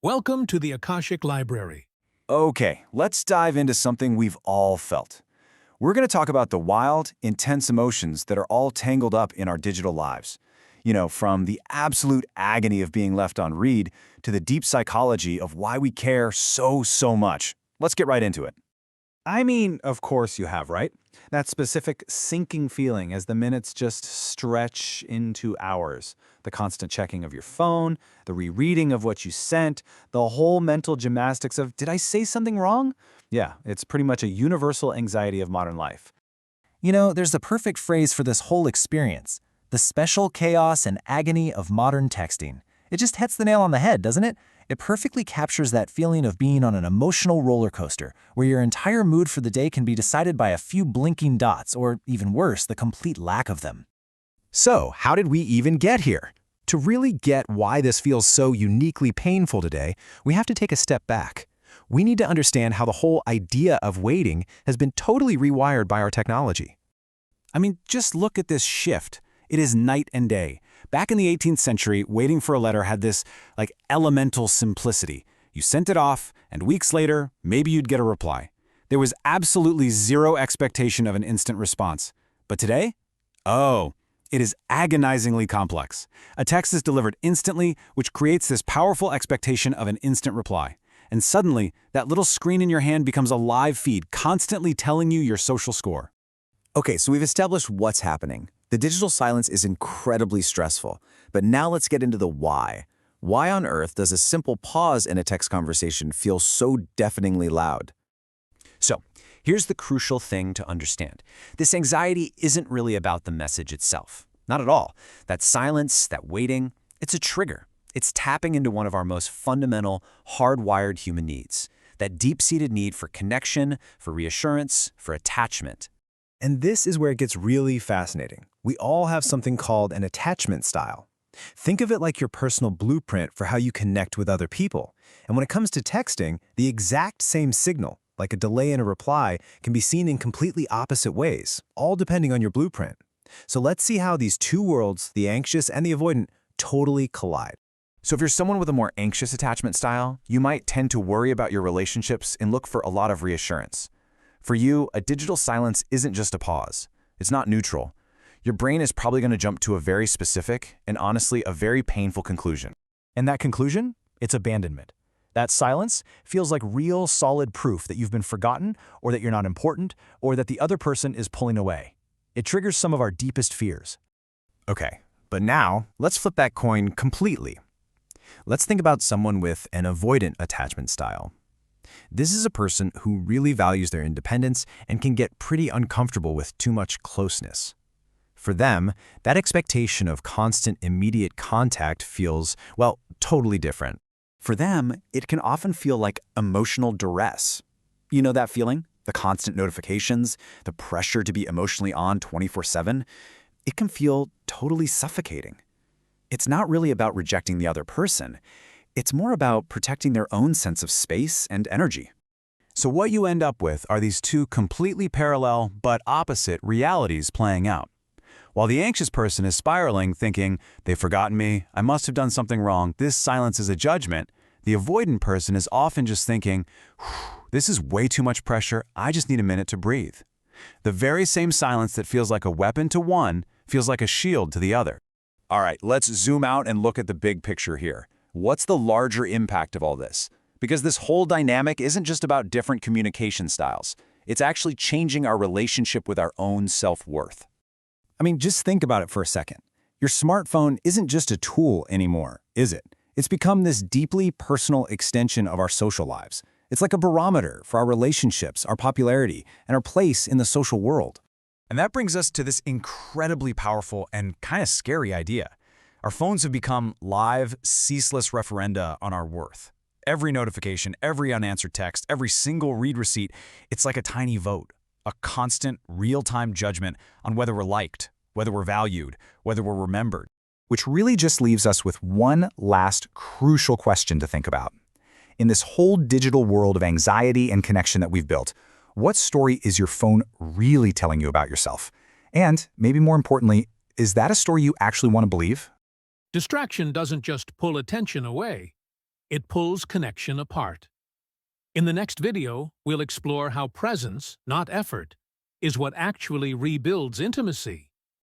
Welcome to the Akashic Library. Okay, let's dive into something we've all felt. We're going to talk about the wild, intense emotions that are all tangled up in our digital lives. From the absolute agony of being left on read to the deep psychology of why we care so much. Let's get right into it. Of course you have, right? That specific sinking feeling as the minutes just stretch into hours. The constant checking of your phone, the rereading of what you sent, the whole mental gymnastics of, did I say something wrong? Yeah, it's pretty much a universal anxiety of modern life. There's a perfect phrase for this whole experience: the special chaos and agony of modern texting. It just hits the nail on the head, doesn't it? It perfectly captures that feeling of being on an emotional roller coaster, where your entire mood for the day can be decided by a few blinking dots, or even worse, the complete lack of them. So, how did we even get here? To really get why this feels so uniquely painful today, we have to take a step back. We need to understand how the whole idea of waiting has been totally rewired by our technology. Just look at this shift. It is night and day. Back in the 18th century, waiting for a letter had this, elemental simplicity. You sent it off, and weeks later, maybe you'd get a reply. There was absolutely zero expectation of an instant response. But today? Oh, it is agonizingly complex. A text is delivered instantly, which creates this powerful expectation of an instant reply. And suddenly, that little screen in your hand becomes a live feed, constantly telling you your social score. Okay, so we've established what's happening. The digital silence is incredibly stressful. But now let's get into the why. Why on earth does a simple pause in a text conversation feel so deafeningly loud? So, here's the crucial thing to understand. This anxiety isn't really about the message itself. Not at all. That silence, that waiting, it's a trigger. It's tapping into one of our most fundamental, hardwired human needs. That deep-seated need for connection, for reassurance, for attachment. And this is where it gets really fascinating. We all have something called an attachment style. Think of it like your personal blueprint for how you connect with other people. And when it comes to texting, the exact same signal, like a delay in a reply, can be seen in completely opposite ways, all depending on your blueprint. So let's see how these two worlds, the anxious and the avoidant, totally collide. So if you're someone with a more anxious attachment style, you might tend to worry about your relationships and look for a lot of reassurance. For you, a digital silence isn't just a pause. It's not neutral. Your brain is probably going to jump to a very specific and honestly a very painful conclusion. And that conclusion? It's abandonment. That silence feels like real, solid proof that you've been forgotten, or that you're not important, or that the other person is pulling away. It triggers some of our deepest fears. Okay, but now let's flip that coin completely. Let's think about someone with an avoidant attachment style. This is a person who really values their independence and can get pretty uncomfortable with too much closeness. For them, that expectation of constant, immediate contact feels, totally different. For them, it can often feel like emotional duress. You know that feeling? The constant notifications, the pressure to be emotionally on 24/7? It can feel totally suffocating. It's not really about rejecting the other person. It's more about protecting their own sense of space and energy. So what you end up with are these two completely parallel but opposite realities playing out. While the anxious person is spiraling, thinking, they've forgotten me, I must have done something wrong, this silence is a judgment, the avoidant person is often just thinking, this is way too much pressure, I just need a minute to breathe. The very same silence that feels like a weapon to one feels like a shield to the other. All right, let's zoom out and look at the big picture here. What's the larger impact of all this? Because this whole dynamic isn't just about different communication styles. It's actually changing our relationship with our own self-worth. Just think about it for a second. Your smartphone isn't just a tool anymore, is it? It's become this deeply personal extension of our social lives. It's like a barometer for our relationships, our popularity, and our place in the social world. And that brings us to this incredibly powerful and kind of scary idea. Our phones have become live, ceaseless referenda on our worth. Every notification, every unanswered text, every single read receipt, it's like a tiny vote, a constant, real-time judgment on whether we're liked, whether we're valued, whether we're remembered. Which really just leaves us with one last crucial question to think about. In this whole digital world of anxiety and connection that we've built, what story is your phone really telling you about yourself? And, maybe more importantly, is that a story you actually want to believe? Distraction doesn't just pull attention away. It pulls connection apart. In the next video, we'll explore how presence, not effort, is what actually rebuilds intimacy.